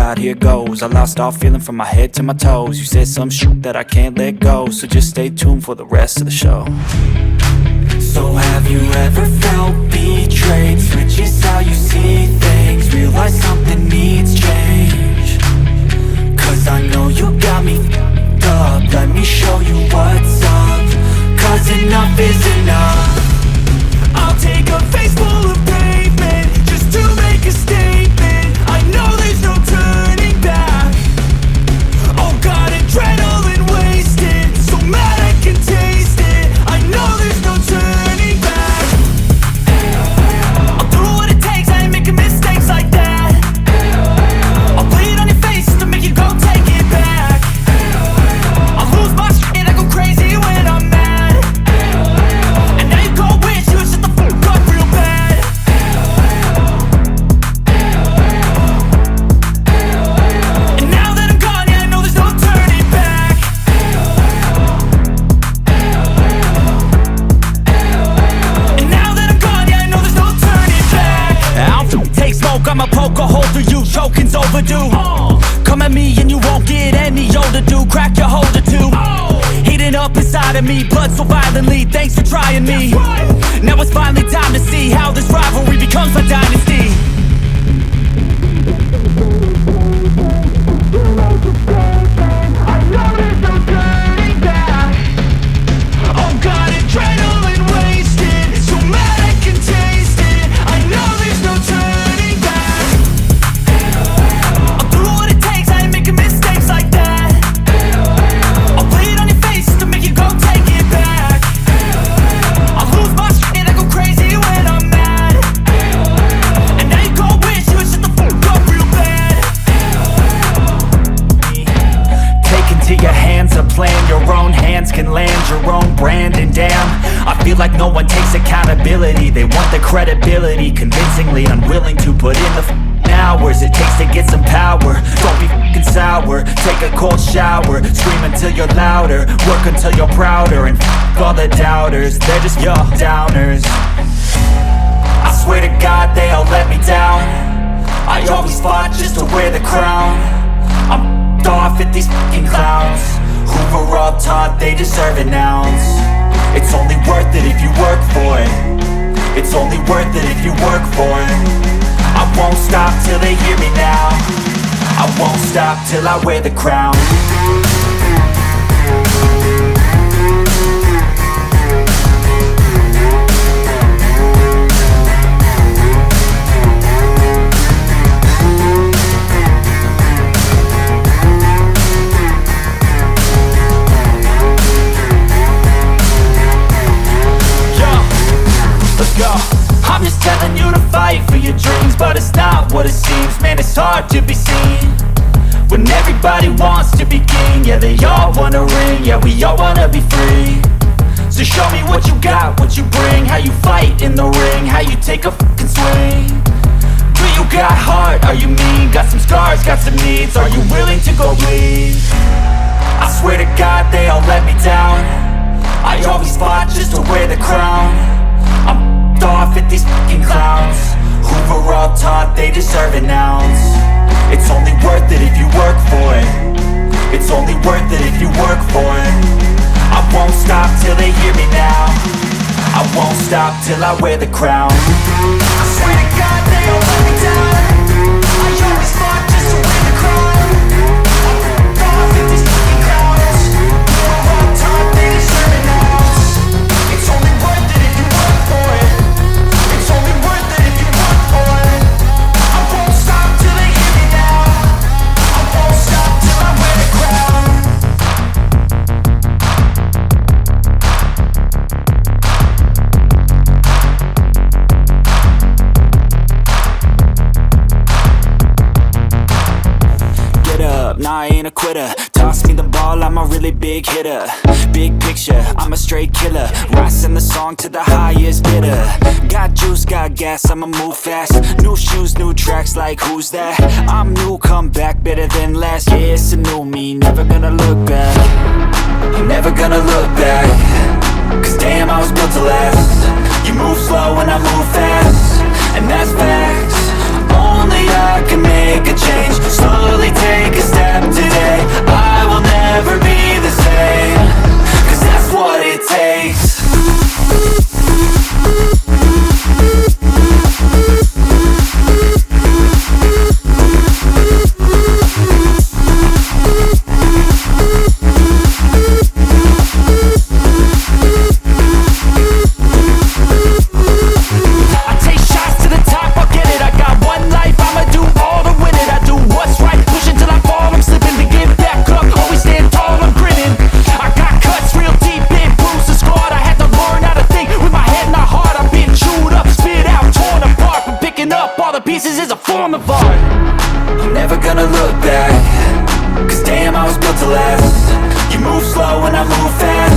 right, here goes. I lost all feeling from my head to my toes. You said some shit that I can't let go, so just stay tuned for the rest of the show. So have you ever felt betrayed? Switches how you see things, realize something needs change. Cause I know you got me f***ed up, let me show you what's up. Cause enough is enough. I'll take a face full of pavement just to make a statement. I know there's no turning back. Oh God, adrenaline wasted, so mad I can taste it. I know there's no turning back. I'll do what it takes, I ain't making mistakes like that. I'll put it on your face to make you go take it back. I'll lose my shit and I go crazy when I'm mad. And now you go wish you would shut the fuck up real bad. And now that I'm gone, yeah, I know there's no turning back. And now that I'm gone, yeah, I know there's no turning back. I'll take smoke, I'ma poke a hole through you, choking's overdue. Come at me and you won't get any older, dude. Crack your holder too. Heating up inside of me, blood so violently, thanks for trying me. Now it's finally time to see how this rivalry becomes a dynasty. I know there's no turning back. Oh God, adrenaline wasted, so mad I can taste it. I know there's no turning back. I'll do what it takes, I ain't making mistakes like that. I'll put it on your face to make you go take it back. I'll lose my shit and I go crazy when I'm mad. And now you go wish you would shut the fuck up real bad. Take into your hands a plan, your own hands can land your own brand. And damn, I feel like no one takes accountability. They want the credibility, convincingly unwilling to put in the hours it takes to get some power. Don't be f***ing sour, take a cold shower, scream until you're louder, work until you're prouder. And f*** all the doubters, they're just your downers. I swear to God they all let me down. I always fought just to wear the crown. I'm f***ed off at these f***ing clowns who were all taught they deserve an ounce. It's only worth it if you work for it. It's only worth it if you work for it. I won't stop till they hear me now. I won't stop till I wear the crown. Let's go. I'm just telling you to fight for your dreams, but it's not what it seems. Man, it's hard to be seen when everybody wants to be king. Yeah, they all wanna ring, yeah, we all wanna be free. So show me what you got, what you bring, how you fight in the ring, how you take a fucking swing. Do you got heart, are you mean? Got some scars, got some needs, are you willing to go bleed? I swear to God they all let me down. I always fought just to wear the crown. I'm f***ed off at these f***ing clowns who were all taught they deserve an ounce. It's only worth it if you work for it. It's only worth it if you work for it. I won't stop till they hear me now. I won't stop till I wear the crown. I swear to God they all let me down. I always fought just to wear the crown. I'm f***ed off at these f***ing clowns who were all taught they deserve an ounce. It's only worth it if you work for it. It's only worth it if you work for it. I won't stop till they hear me now. I won't stop till I wear the crown. Get up, nah, I ain't a quitter. Toss me the ball, I'm a really big hitter. Big picture, I'm a straight killer. Rising the song to the highest bidder. Got juice, got gas, I'ma move fast. New shoes, new tracks, like who's that? I'm new, come back, better than last. Yeah, it's a new me, never gonna look back. I'm never gonna look back. Cause damn, I was built to last. You move slow and I move fast, and that's facts. Only I can make a change. Slowly take a step today. I will never be the same, 'cause that's what it takes. Pieces is a form of art. I'm never gonna look back, 'cause damn, I was built to last. You move slow and I move fast.